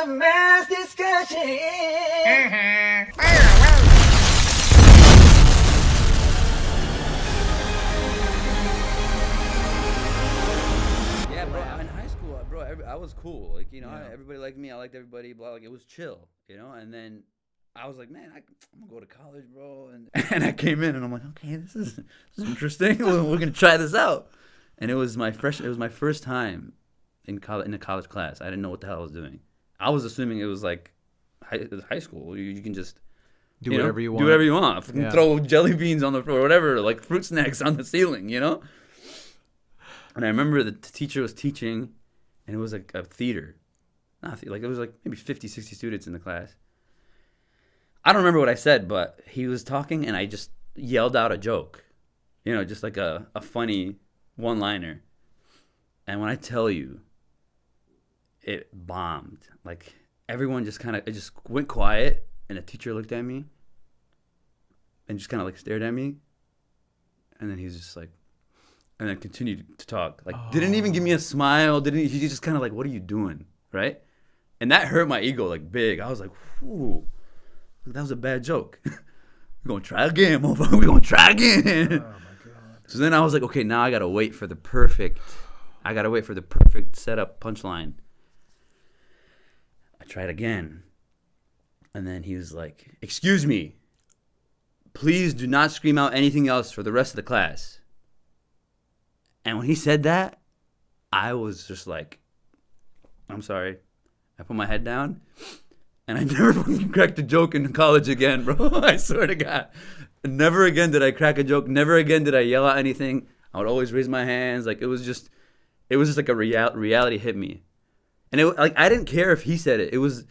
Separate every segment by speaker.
Speaker 1: a mass discussion. Yeah, bro. In high school, bro, I was cool. Like, everybody liked me. I liked everybody. Blah, like, it was chill, And then I was like, man, I'm gonna go to college, bro. And I came in, and I'm like, okay, this is interesting. We're gonna try this out. And it was my first time in a college class. I didn't know what the hell I was doing. I was assuming it was like high school. You can just
Speaker 2: do whatever you want.
Speaker 1: Do whatever you want. Yeah. Throw jelly beans on the floor, whatever, like fruit snacks on the ceiling, And I remember the teacher was teaching, and it was like a theater. Like it was like maybe 50, 60 students in the class. I don't remember what I said, but he was talking, and I just yelled out a joke, just like a funny one-liner. And when I tell you, it bombed. Like everyone just went quiet, and the teacher looked at me and just kind of like stared at me, and then he's just like, and then continued to talk. Like didn't even give me a smile. He just kind of like, what are you doing, right? And that hurt my ego like big. I was like, whew. That was a bad joke. We're going to try again, motherfucker. We're going to try again. Oh, my God. So then I was like, okay, now I got to wait for the perfect setup punchline. I tried again. And then he was like, excuse me. Please do not scream out anything else for the rest of the class. And when he said that, I was just like, I'm sorry. I put my head down. And I never fucking cracked a joke in college again, bro. I swear to God. Never again did I crack a joke. Never again did I yell out anything. I would always raise my hands. Like it was just like a reality hit me. And I didn't care if he said it. It was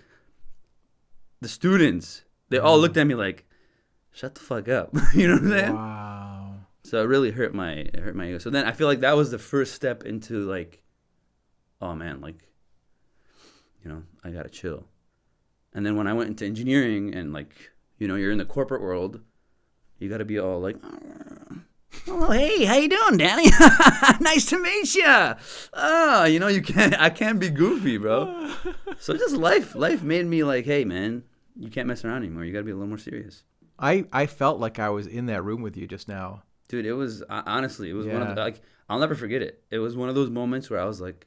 Speaker 1: the students. They all looked at me like, shut the fuck up. You know what I'm saying?
Speaker 2: Wow.
Speaker 1: So it really hurt my ego. So then I feel like that was the first step into like, oh man, like, I gotta chill. And then when I went into engineering and like, you're in the corporate world, you got to be all like, oh, hey, how you doing, Danny? Nice to meet you. I can't be goofy, bro. So just life made me like, hey, man, you can't mess around anymore. You got to be a little more serious.
Speaker 2: I felt like I was in that room with you just now.
Speaker 1: Dude, it was, honestly, it was one of the, like, I'll never forget it. It was one of those moments where I was like,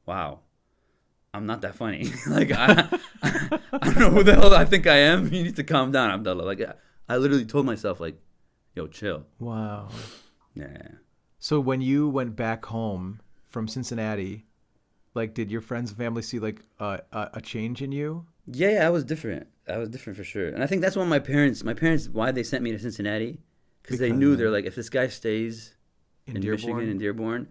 Speaker 1: wow. I'm not that funny. Like, I don't know who the hell I think I am. You need to calm down, Abdullah. Like, I literally told myself, like, yo, chill.
Speaker 2: Wow.
Speaker 1: Yeah.
Speaker 2: So when you went back home from Cincinnati, like, did your friends and family see, like, a change in you?
Speaker 1: Yeah, I was different. I was different for sure. And I think that's why my parents, why they sent me to Cincinnati, because they knew, they're like, if this guy stays in Michigan, in Dearborn,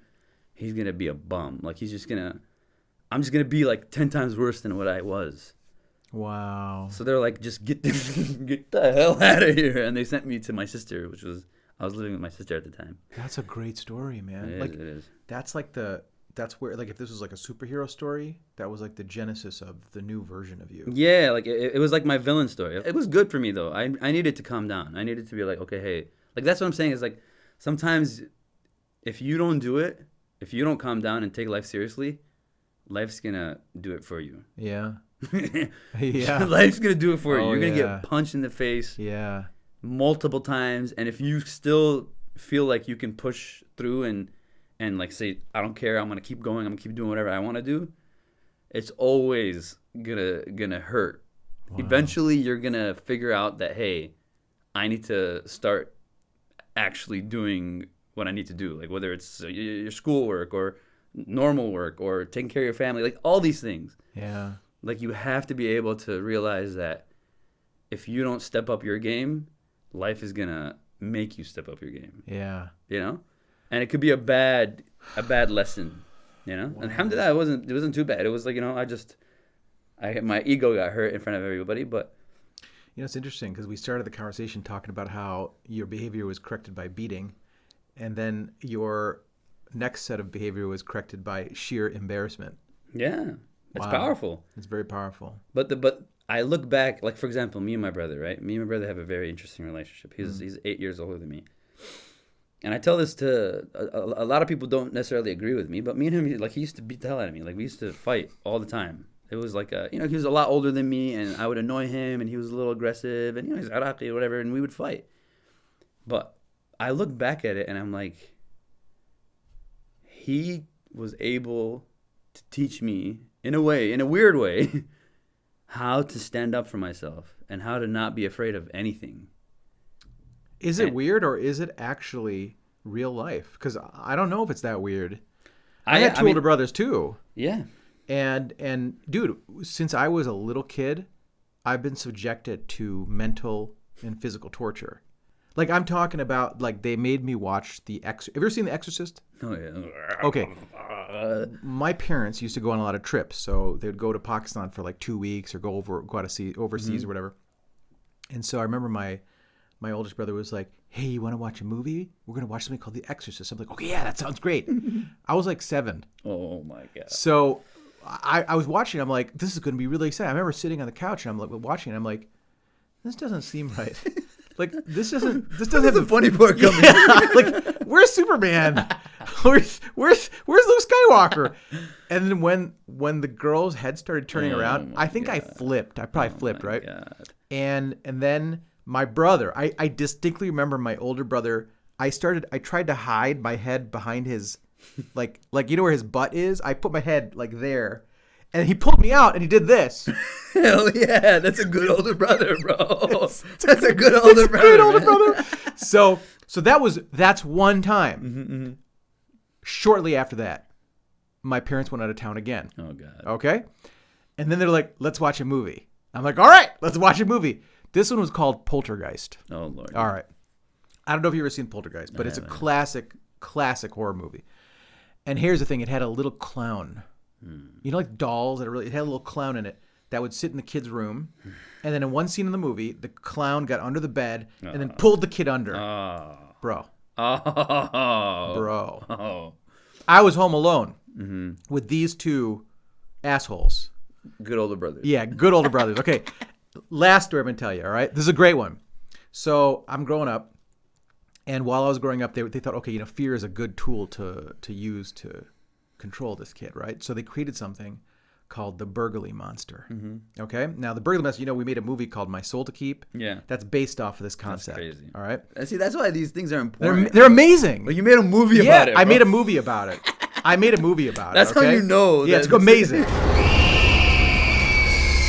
Speaker 1: he's going to be a bum. Like, I'm just going to be like 10 times worse than what I was.
Speaker 2: Wow.
Speaker 1: So they're like, just get the hell out of here. And they sent me to my sister, I was living with my sister at the time.
Speaker 2: That's a great story, man.
Speaker 1: It is.
Speaker 2: That's like that's where, like, if this was like a superhero story, that was like the genesis of the new version of you.
Speaker 1: Yeah, like it was like my villain story. It was good for me though. I needed to calm down. I needed to be like, okay, hey, like that's what I'm saying is like, sometimes if you don't do it, if you don't calm down and take life seriously, life's gonna do it for you.
Speaker 2: Yeah. Yeah.
Speaker 1: Life's gonna do it for you. You're gonna get punched in the face.
Speaker 2: Yeah.
Speaker 1: Multiple times, and if you still feel like you can push through and like say, I don't care, I'm gonna keep going, I'm gonna keep doing whatever I want to do, it's always gonna hurt. Wow. Eventually, you're gonna figure out that, hey, I need to start actually doing what I need to do, like whether it's your schoolwork or normal work or taking care of your family, like all these things.
Speaker 2: Yeah.
Speaker 1: Like you have to be able to realize that if you don't step up your game, life is gonna make you step up your game.
Speaker 2: Yeah.
Speaker 1: And it could be a bad lesson, Wow. And alhamdulillah, it wasn't too bad. It was like, my ego got hurt in front of everybody, but
Speaker 2: it's interesting because we started the conversation talking about how your behavior was corrected by beating, and then your next set of behavior was corrected by sheer embarrassment.
Speaker 1: Yeah. It's powerful.
Speaker 2: It's very powerful.
Speaker 1: But I look back, like, for example, me and my brother, right? Me and my brother have a very interesting relationship. He's 8 years older than me. And I tell this to a lot of people don't necessarily agree with me, but me and him, like, he used to beat the hell out of me. Like, we used to fight all the time. it was like he was a lot older than me, and I would annoy him, and he was a little aggressive, and he's Iraqi or whatever, and we would fight. But I look back at it, and I'm like, he was able to teach me, in a weird way, how to stand up for myself and how to not be afraid of anything.
Speaker 2: Is it weird, or is it actually real life? Because I don't know if it's that weird. I had two older brothers too.
Speaker 1: Yeah.
Speaker 2: And dude, since I was a little kid, I've been subjected to mental and physical torture. Like, I'm talking about, like, they made me watch The Exorcist. Have you ever seen The Exorcist?
Speaker 1: Oh, yeah.
Speaker 2: Okay. My parents used to go on a lot of trips, so they would go to Pakistan for like 2 weeks or go out to see overseas or whatever. And so I remember my oldest brother was like, hey, you want to watch a movie? We're going to watch something called The Exorcist. I'm like, okay, yeah, that sounds great. I was like 7.
Speaker 1: Oh, my God.
Speaker 2: So I was watching. I'm like, this is going to be really exciting. I remember sitting on the couch and I'm like watching. And I'm like, this doesn't seem right. Like, this doesn't have
Speaker 1: the funny part coming.
Speaker 2: Yeah, like, where's Superman? Where's Luke Skywalker? And then when the girl's head started turning around, I think I flipped. I probably flipped, right?
Speaker 1: God.
Speaker 2: And then my brother, I distinctly remember my older brother. I tried to hide my head behind his, like you know where his butt is. I put my head like there, and he pulled me out, and he did this.
Speaker 1: Hell yeah, that's a good older brother, bro. That's a good older brother.
Speaker 2: So that's one time. Mm-hmm. Shortly after that, my parents went out of town again.
Speaker 1: Oh God.
Speaker 2: Okay, and then they're like, "Let's watch a movie." I'm like, "All right, let's watch a movie." This one was called Poltergeist.
Speaker 1: Oh Lord.
Speaker 2: All right. I don't know if you've ever seen Poltergeist, but it's a classic horror movie. And here's the thing: it had a little clown. You know, like dolls it had a little clown in it that would sit in the kid's room, and then in one scene in the movie, the clown got under the bed and then pulled the kid under. Bro. I was home alone with these two assholes.
Speaker 1: Good older brothers.
Speaker 2: Yeah, good older brothers. Okay, last story I'm gonna tell you. All right, this is a great one. So I'm growing up, and while I was growing up, they thought, okay, fear is a good tool to use to control this kid, right? So they created something called the Burgly Monster. Okay, now the Burgly Monster, we made a movie called My Soul to Keep.
Speaker 1: Yeah,
Speaker 2: that's based off of this concept.
Speaker 1: That's crazy.
Speaker 2: All right,
Speaker 1: see, that's why these things are important.
Speaker 2: They're amazing.
Speaker 1: Well, you made a movie about it.
Speaker 2: Yeah, I made a movie about it.
Speaker 1: That's how you know.
Speaker 2: Yeah, it's amazing.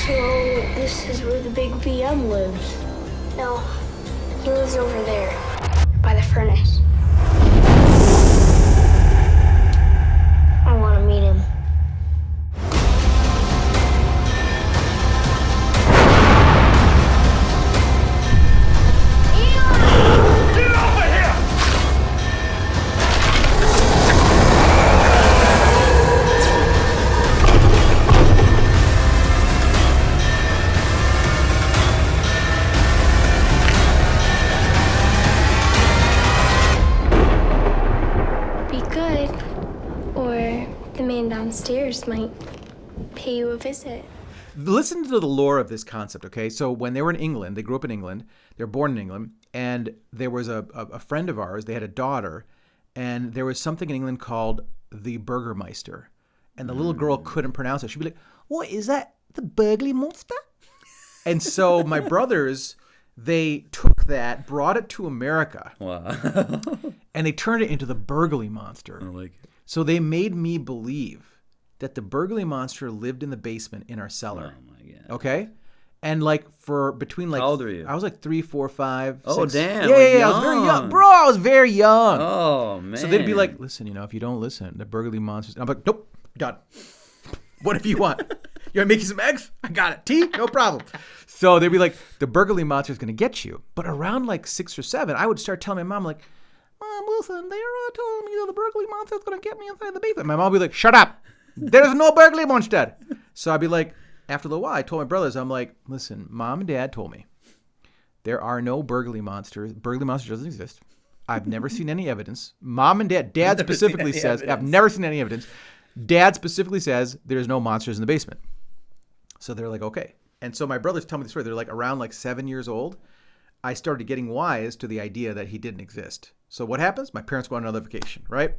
Speaker 3: So this is where the big BM lives? No, he lives over there, by the furnace. I want to meet him. Downstairs might pay you a visit.
Speaker 2: Listen to the lore of this concept, okay? So when they were in England, they grew up in England, they were born in England, and there was a friend of ours, they had a daughter, and there was something in England called the Burgermeister, and the little girl couldn't pronounce it. She'd be like, what is that, the Burgly Monster? And so my brothers, they took that, brought it to America,
Speaker 1: wow,
Speaker 2: and they turned it into the Burgly Monster.
Speaker 1: I like it.
Speaker 2: So they made me believe that the Burgly Monster lived in the basement in our cellar.
Speaker 1: Oh my God.
Speaker 2: Okay? And like for between like...
Speaker 1: How old are you?
Speaker 2: I was like 3, 4, 5, 6.
Speaker 1: Oh, damn.
Speaker 2: Yeah,
Speaker 1: like
Speaker 2: I was very young. Bro, I was very young.
Speaker 1: Oh, man.
Speaker 2: So they'd be like, listen, if you don't listen, the Burgly Monsters... And I'm like, nope, done. Whatever you want. You want to make you some eggs? I got it. Tea? No problem. So they'd be like, the Burgly Monster's going to get you. But around like 6 or 7, I would start telling my mom, like, Mom, listen, they're telling me that the Burgly Monster's going to get me inside the basement. My mom would be like, shut up. There's no Burgly Monster. So I'd be like, after a little while, I told my brothers, I'm like, listen, Mom and Dad told me there are no Burgly Monsters. Burgly Monster doesn't exist. I've never seen any evidence. Mom and Dad specifically says, I've never seen any evidence. Dad specifically says there's no monsters in the basement. So they're like, okay. And so my brothers tell me the story. They're like around like 7 years old. I started getting wise to the idea that he didn't exist. So what happens? My parents go on another vacation, right?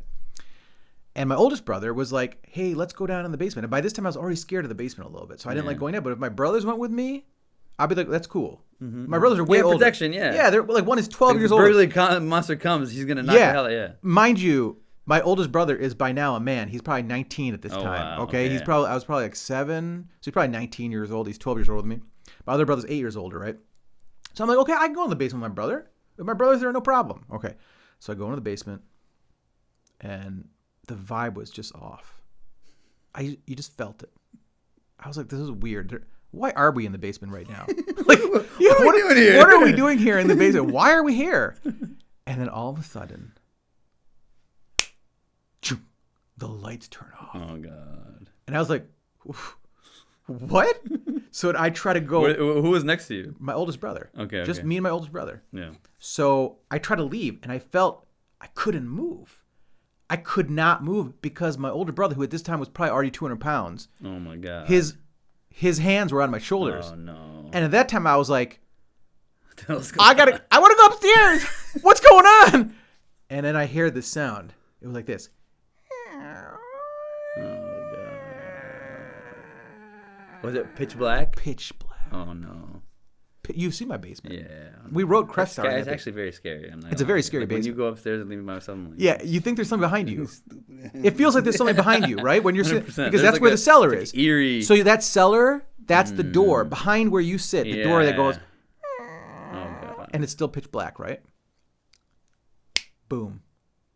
Speaker 2: And my oldest brother was like, hey, let's go down in the basement. And by this time, I was already scared of the basement a little bit. So I didn't like going there. But if my brothers went with me, I'd be like, that's cool. My brothers are way older.
Speaker 1: Protection, yeah.
Speaker 2: Yeah, they're like one is 12 years
Speaker 1: old.
Speaker 2: old.
Speaker 1: Burgly Monster comes, he's going to knock the hell out. Yeah.
Speaker 2: Mind you, my oldest brother is by now a man. He's probably 19 at this time.
Speaker 1: Wow,
Speaker 2: okay? I was probably like 7. So he's probably 19 years old. He's 12 years older than me. My other brother's 8 years older, right? So I'm like, okay, I can go in the basement with my brother. If my brother's there, no problem. Okay. So I go into the basement, and the vibe was just off. You just felt it. I was like, this is weird. Why are we in the basement right now? Like,
Speaker 1: what are we doing here?
Speaker 2: What are we doing here in the basement? Why are we here? And then all of a sudden, the lights turn off.
Speaker 1: Oh, God.
Speaker 2: And I was like, what? So I try to go.
Speaker 1: Who was next to you?
Speaker 2: My oldest brother.
Speaker 1: Okay.
Speaker 2: Just me and my oldest brother.
Speaker 1: Yeah.
Speaker 2: So I try to leave, and I felt I couldn't move. I could not move because my older brother, who at this time was probably already 200 pounds.
Speaker 1: Oh, my God.
Speaker 2: His hands were on my shoulders.
Speaker 1: Oh, no.
Speaker 2: And at that time, I was like, I want to go upstairs. What's going on? And then I hear this sound. It was like this.
Speaker 1: Oh, God. Was it pitch black?
Speaker 2: Pitch black.
Speaker 1: Oh, no.
Speaker 2: You've seen my basement.
Speaker 1: Yeah.
Speaker 2: We wrote Crest Star.
Speaker 1: It's actually very scary.
Speaker 2: It's a very scary
Speaker 1: like
Speaker 2: basement.
Speaker 1: When you go upstairs and leave me by myself, I'm like,
Speaker 2: yeah, you think there's something behind you. It feels like there's something behind you, right? When you're sitting, because
Speaker 1: There's
Speaker 2: that's
Speaker 1: like
Speaker 2: where the cellar
Speaker 1: like
Speaker 2: is.
Speaker 1: Eerie.
Speaker 2: So that cellar, that's the door behind where you sit. The door that goes,
Speaker 1: oh, God.
Speaker 2: and it's still pitch black, right? Boom,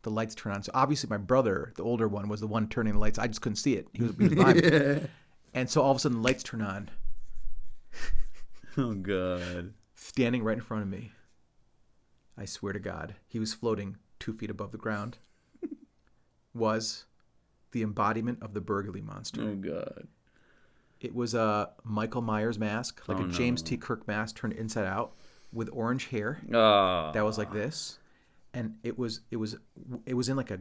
Speaker 2: the lights turn on. So obviously my brother, the older one, was the one turning the lights. I just couldn't see it. He was behind me. And so all of a sudden the lights turn on.
Speaker 1: Oh, God.
Speaker 2: Standing right in front of me, I swear to God, he was floating 2 feet above the ground, was the embodiment of the Burgly Monster.
Speaker 1: Oh, God.
Speaker 2: It was a Michael Myers mask, like
Speaker 1: Oh,
Speaker 2: a James
Speaker 1: no.
Speaker 2: T. Kirk mask turned inside out with orange hair.
Speaker 1: Oh.
Speaker 2: That was like this. And it was in like a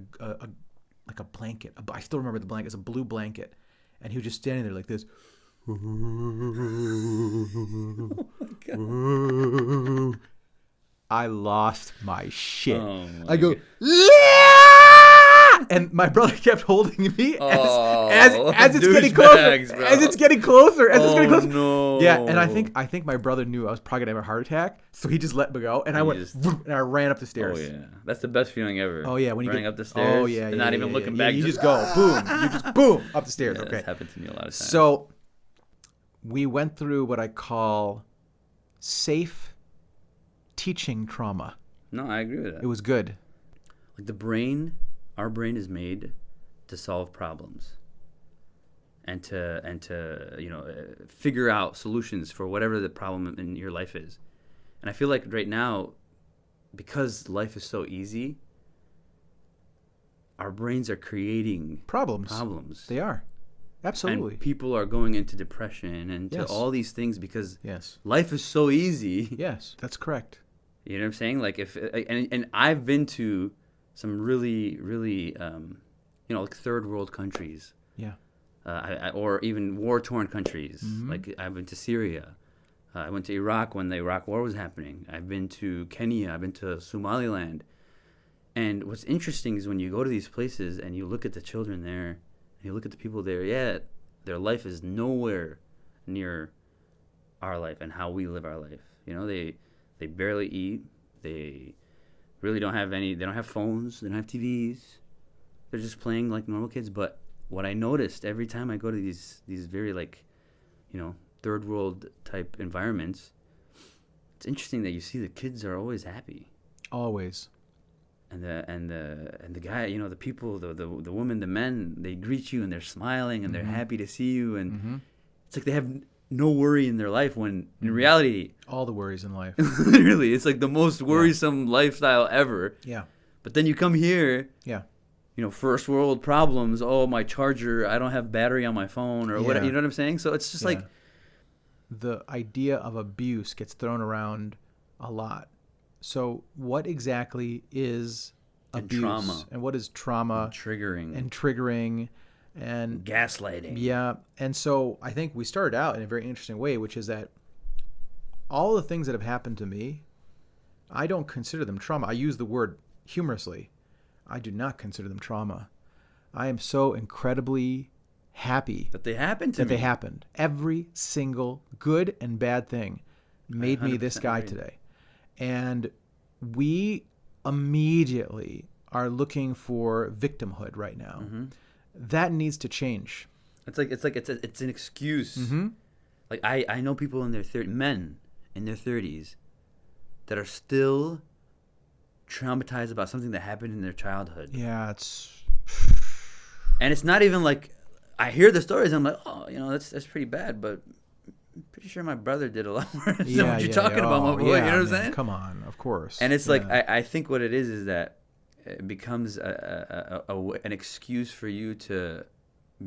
Speaker 2: blanket. I still remember the blanket. It's a blue blanket. And he was just standing there like this.
Speaker 1: Oh, my God.
Speaker 2: I lost my shit.
Speaker 1: Oh, my
Speaker 2: I go,
Speaker 1: God.
Speaker 2: yeah! And my brother kept holding me as it's getting closer.
Speaker 1: Bro.
Speaker 2: As it's getting closer. As it's getting closer.
Speaker 1: No.
Speaker 2: Yeah, and I think my brother knew I was probably gonna have a heart attack, so he just let me go, and I went and I ran up the stairs.
Speaker 1: Oh, yeah. That's the best feeling ever.
Speaker 2: Oh yeah, when you
Speaker 1: running
Speaker 2: get
Speaker 1: up the stairs.
Speaker 2: Oh yeah,
Speaker 1: and
Speaker 2: yeah,
Speaker 1: not
Speaker 2: yeah,
Speaker 1: even
Speaker 2: yeah,
Speaker 1: looking
Speaker 2: yeah.
Speaker 1: back.
Speaker 2: You just go boom. You just boom up the stairs.
Speaker 1: Yeah,
Speaker 2: Okay.
Speaker 1: That's happened to me a lot of times.
Speaker 2: So we went through what I call safe teaching trauma.
Speaker 1: No, I agree with that.
Speaker 2: It was good.
Speaker 1: Like our brain is made to solve problems and to figure out solutions for whatever the problem in your life is. And I feel like right now, because life is so easy, our brains are creating
Speaker 2: Problems. They are. Absolutely.
Speaker 1: And people are going into depression and to
Speaker 2: Yes.
Speaker 1: all these things because
Speaker 2: Yes.
Speaker 1: life is so easy.
Speaker 2: Yes, that's correct.
Speaker 1: You know what I'm saying? Like and I've been to some really, really, like third world countries.
Speaker 2: Yeah.
Speaker 1: Or even war-torn countries.
Speaker 2: Mm-hmm.
Speaker 1: Like I've been to Syria. I went to Iraq when the Iraq War was happening. I've been to Kenya. I've been to Somaliland. And what's interesting is when you go to these places and you look at the children there, and you look at the people there, their life is nowhere near our life and how we live our life. You know, they barely eat. They really don't have they don't have phones. They don't have TVs. They're just playing like normal kids. But what I noticed every time I go to these very third world type environments, it's interesting that you see the kids are always happy.
Speaker 2: Always.
Speaker 1: And the guy, the people, the women, the men, they greet you and they're smiling and they're happy to see you, and it's like they have no worry in their life, when in reality,
Speaker 2: all the worries in life.
Speaker 1: literally, it's like the most worrisome lifestyle ever.
Speaker 2: Yeah.
Speaker 1: But then you come here,
Speaker 2: Yeah.
Speaker 1: first world problems. Oh, my charger, I don't have battery on my phone, or whatever. You know what I'm saying? So it's just like
Speaker 2: the idea of abuse gets thrown around a lot. So what exactly is abuse?
Speaker 1: trauma.
Speaker 2: And what is trauma?
Speaker 1: triggering
Speaker 2: and
Speaker 1: gaslighting.
Speaker 2: Yeah. And so I think we started out in a very interesting way, which is that all the things that have happened to me, I don't consider them trauma. I use the word humorously. I do not consider them trauma. I am so incredibly happy
Speaker 1: That they happened to
Speaker 2: that
Speaker 1: me.
Speaker 2: they happened. Every single good and bad thing made me this
Speaker 1: 100%
Speaker 2: guy
Speaker 1: agree.
Speaker 2: today. And we immediately are looking for victimhood right now.
Speaker 1: Mm-hmm.
Speaker 2: That needs to change.
Speaker 1: It's an excuse.
Speaker 2: Mm-hmm.
Speaker 1: Like I know people in their men in their 30s that are still traumatized about something that happened in their childhood.
Speaker 2: Yeah, it's
Speaker 1: And it's not even like I hear the stories and I'm like, oh, that's pretty bad, but I'm pretty sure my brother did a lot worse than what you're talking about, my boy.
Speaker 2: Yeah,
Speaker 1: you know what I'm
Speaker 2: man,
Speaker 1: saying?
Speaker 2: Come on, of course.
Speaker 1: And it's like
Speaker 2: Yeah.
Speaker 1: I think what it is that it becomes an excuse for you to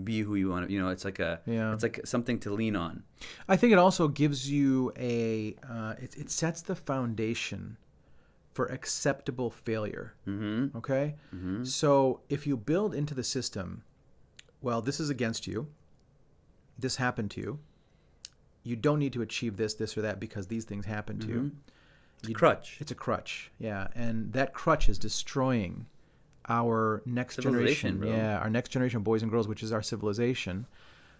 Speaker 1: be who you want to. It's like it's like something to lean on.
Speaker 2: I think it also gives you it sets the foundation for acceptable failure.
Speaker 1: Mm-hmm.
Speaker 2: Okay?
Speaker 1: Mm-hmm.
Speaker 2: So if you build into the system, well, this is against you. This happened to you. You don't need to achieve this, this, or that because these things happen to you.
Speaker 1: It's a crutch.
Speaker 2: It's a crutch, yeah. And that crutch is destroying our next
Speaker 1: Civilization,
Speaker 2: generation.
Speaker 1: bro.
Speaker 2: Yeah, our next generation of boys and girls, which is our civilization.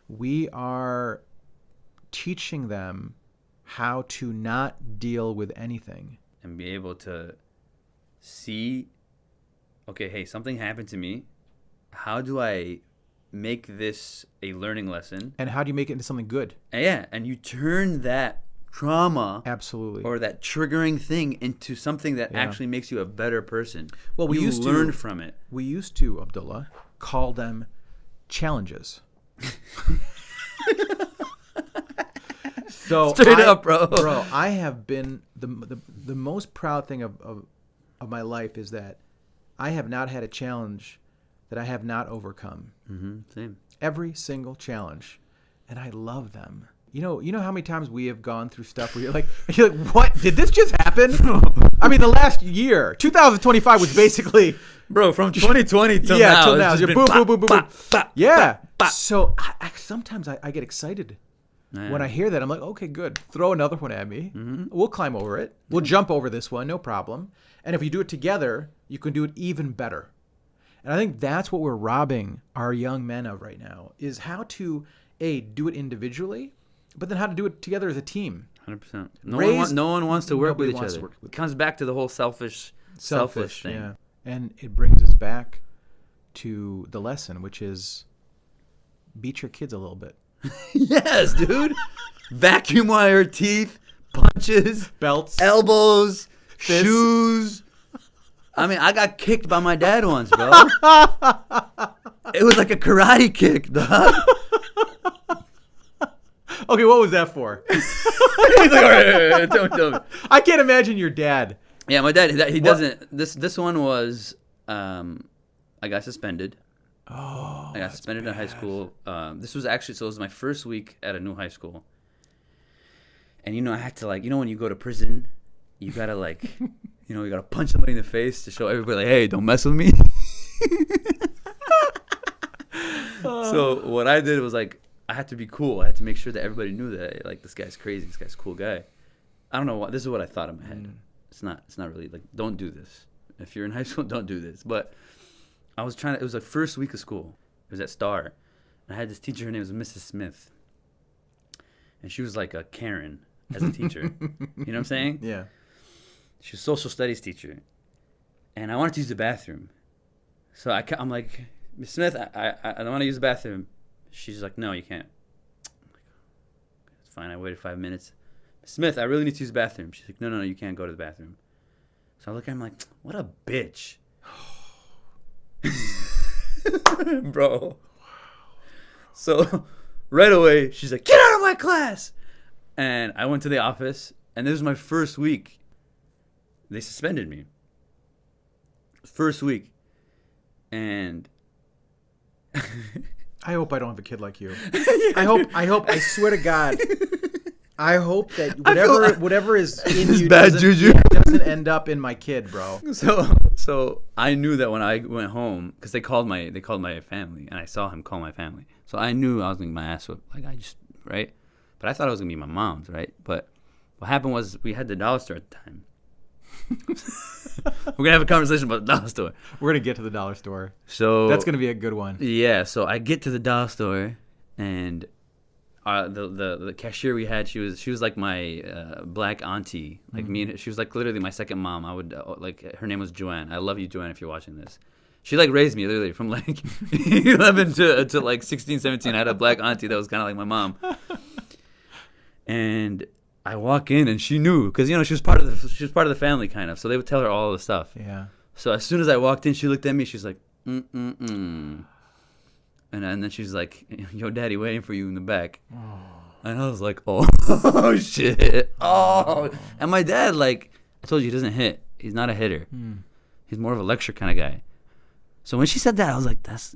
Speaker 2: We are teaching them how to not deal with anything.
Speaker 1: And be able to see, okay, hey, something happened to me. How do I make this a learning lesson?
Speaker 2: And how do you make it into something good?
Speaker 1: And you turn that trauma
Speaker 2: Absolutely.
Speaker 1: or that triggering thing into something that
Speaker 2: Yeah.
Speaker 1: actually makes you a better person.
Speaker 2: Well, we
Speaker 1: you
Speaker 2: used to
Speaker 1: learn from it.
Speaker 2: We used to, Abdullah, call them challenges. So
Speaker 1: Straight up, bro.
Speaker 2: Bro, I have been the most proud thing of my life is that I have not had a challenge that I have not overcome.
Speaker 1: Mm-hmm. Same.
Speaker 2: Every single challenge, and I love them. You know how many times we have gone through stuff where you're like, what? Did this just happen? I mean, the last year, 2025 was basically,
Speaker 1: Bro, from 2020 till
Speaker 2: yeah,
Speaker 1: now.
Speaker 2: till
Speaker 1: it's
Speaker 2: now.
Speaker 1: just
Speaker 2: You're
Speaker 1: been
Speaker 2: boom,
Speaker 1: bop,
Speaker 2: boom, boom, boom,
Speaker 1: bop,
Speaker 2: boom.
Speaker 1: bop,
Speaker 2: Yeah.
Speaker 1: bop, bop.
Speaker 2: So sometimes I get excited.
Speaker 1: Yeah.
Speaker 2: When I hear that, I'm like, okay, good. Throw another one at me.
Speaker 1: Mm-hmm.
Speaker 2: We'll climb over it. We'll jump over this one, no problem. And if you do it together, you can do it even better. And I think that's what we're robbing our young men of right now, is how to, do it individually, but then how to do it together as a team.
Speaker 1: 100%.
Speaker 2: Raise-
Speaker 1: No one wants to work
Speaker 2: nobody
Speaker 1: with each
Speaker 2: wants
Speaker 1: other.
Speaker 2: to work with-
Speaker 1: It comes back to the whole selfish thing.
Speaker 2: Yeah. And it brings us back to the lesson, which is beat your kids a little bit.
Speaker 1: Yes, dude. Vacuum wire, teeth, punches,
Speaker 2: Belts.
Speaker 1: elbows,
Speaker 2: Fists.
Speaker 1: shoes. I mean, I got kicked by my dad once, bro. It was like a karate kick, dog.
Speaker 2: Okay, what was that for?
Speaker 1: He's like, all right, don't tell me.
Speaker 2: I can't imagine your dad.
Speaker 1: Yeah, my dad, he doesn't. This one was, I got suspended.
Speaker 2: Oh,
Speaker 1: I got suspended in high school. This was actually, so it was my first week at a new high school. And, I had to, when you go to prison, you got to, you got to punch somebody in the face to show everybody, hey, don't mess with me. So what I did was, I had to be cool. I had to make sure that everybody knew that, this guy's crazy. This guy's a cool guy. I don't know why. This is what I thought in my head. It's not really, don't do this. If you're in high school, don't do this. But I was it was the first week of school. It was at Star. And I had this teacher, her name was Mrs. Smith. And she was like a Karen as a teacher. You know what I'm saying?
Speaker 2: Yeah.
Speaker 1: She was a social studies teacher. And I wanted to use the bathroom. So I'm like, Miss Smith, I don't want to use the bathroom. She's like, no, you can't. I'm like, it's fine. I waited 5 minutes. Miss Smith, I really need to use the bathroom. She's like, no, you can't go to the bathroom. So I look at him like, what a bitch. Bro. So right away, she's like, get out of my class. And I went to the office, and this was my first week. They suspended me. First week. And
Speaker 2: I hope I don't have a kid like you. I swear to God, I hope that whatever is in you
Speaker 1: bad juju.
Speaker 2: doesn't end up in my kid, bro.
Speaker 1: So I knew that when I went home, because they called my family, and I saw him call my family. So I knew I was gonna get my ass whipped. Right? But I thought it was gonna be my mom's, right? But what happened was we had the dollar store at the time, We're gonna have a conversation about the dollar store.
Speaker 2: We're gonna get to the dollar store.
Speaker 1: So
Speaker 2: That's gonna be a good one.
Speaker 1: yeah. So I get to the dollar store, and the cashier we had, she was like my black auntie, like me. And she was like literally my second mom. I would like her name was Joanne. I love you, Joanne, if you're watching this. She like raised me literally from like 11 to like 16, 17. I had a black auntie that was kind of like my mom. And I walk in and she knew because she was part of the family kind of. So they would tell her all the stuff.
Speaker 2: Yeah.
Speaker 1: So as soon as I walked in, she looked at me. She's like, And then she's like, "Yo, daddy waiting for you in the back." Oh. And I was like, oh shit. Oh. And my dad, like I told you, he doesn't hit. He's not a hitter. He's more of a lecture kind of guy. So when she said that, I was like, that's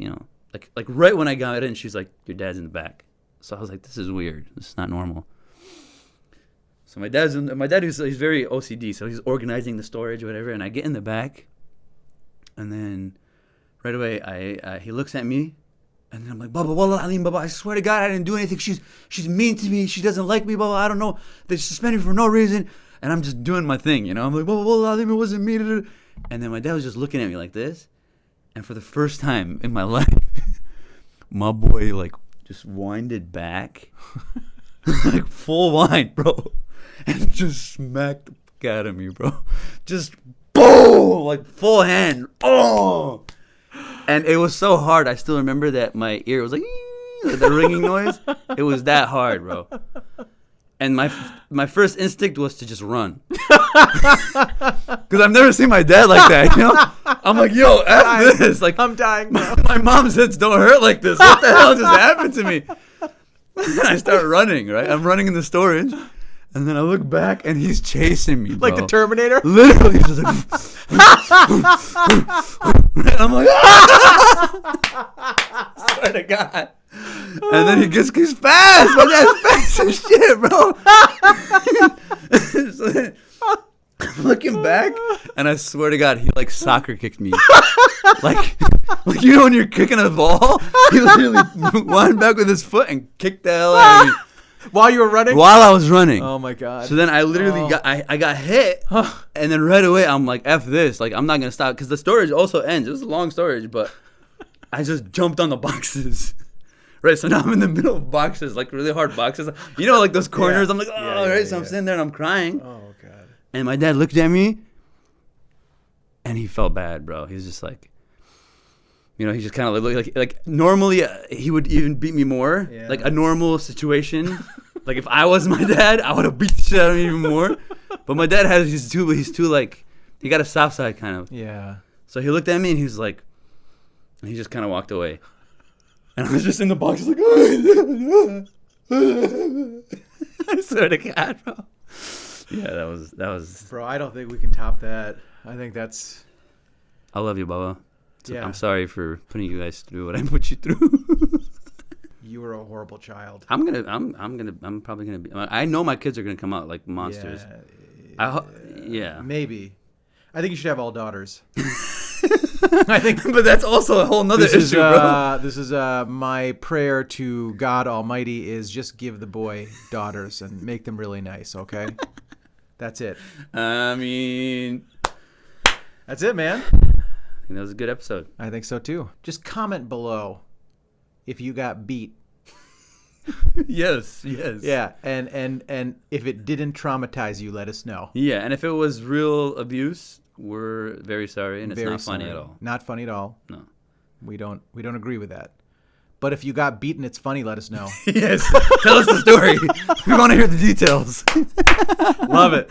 Speaker 1: like right when I got in, she's like, "Your dad's in the back." So I was like, this is weird. This is not normal. So my dad he's very OCD, so he's organizing the storage or whatever, and I get in the back, and then right away he looks at me, and then I'm like, "Baba, wallah alim, Baba, I swear to God I didn't do anything. She's mean to me. She doesn't like me, Baba. I don't know. They suspended me for no reason." And I'm just doing my thing, I'm like, "Baba, wallah alim, it wasn't me." And then my dad was just looking at me like this, and for the first time in my life, my boy like just winded back, like full wind, bro. And just smacked the fuck out of me, bro. Just boom, like full hand. Oh, and it was so hard. I still remember that my ear was like the ringing noise. It was that hard, bro. And my first instinct was to just run, because I've never seen my dad like that. I'm like, "Yo, F this!" Like
Speaker 2: I'm dying.
Speaker 1: My mom says, "Don't hurt like this." What the hell just happened to me? And I start running. Right, I'm running in the storage. And then I look back, and he's chasing me, bro.
Speaker 2: Like the Terminator?
Speaker 1: Literally, just like... and I'm like... swear to God. And then he's fast. My dad's fast as shit, bro. So then, I'm looking back, and I swear to God, he, like, soccer kicked me. like when you're kicking a ball, he literally wound back with his foot and kicked the hell out of me.
Speaker 2: While you were running?
Speaker 1: While I was running.
Speaker 2: Oh my God.
Speaker 1: So then I literally got hit, and then right away I'm like, F this. Like, I'm not going to stop, because the storage also ends. It was a long storage, but I just jumped on the boxes. Right, so now I'm in the middle of boxes, like really hard boxes. Like those corners. Yeah. I'm like, so I'm sitting there and I'm crying. Oh, God. And my dad looked at me, and he felt bad, bro. He was just like, he just kind of like normally he would even beat me more, like a normal situation. Like if I was my dad, I would have beat the shit out of him even more. But my dad he's too like, he got a soft side kind of. Yeah. So he looked at me and he was like, and he just kind of walked away. And I was just in the box like, I swear to God, bro. Yeah, that was.
Speaker 2: Bro, I don't think we can top that. I think that's.
Speaker 1: I love you, Baba.
Speaker 2: Yeah.
Speaker 1: I'm sorry for putting you guys through what I put you through.
Speaker 2: You were a horrible child.
Speaker 1: I'm probably gonna be. I know my kids are gonna come out like monsters. Yeah.
Speaker 2: Maybe. I think you should have all daughters.
Speaker 1: I think, but that's also a whole nother issue, bro.
Speaker 2: This is my prayer to God Almighty is just give the boy daughters and make them really nice. Okay, that's it.
Speaker 1: I mean,
Speaker 2: that's it, man.
Speaker 1: I think that was a good episode.
Speaker 2: I think so too. Just comment below if you got beat.
Speaker 1: Yes.
Speaker 2: Yeah, and if it didn't traumatize you, let us know.
Speaker 1: Yeah, and if it was real abuse, we're very sorry, and it's not funny at all.
Speaker 2: Not funny at all.
Speaker 1: No.
Speaker 2: We don't agree with that. But if you got beaten, it's funny, let us know.
Speaker 1: Yes. Tell us the story. We want to hear the details.
Speaker 2: Love it.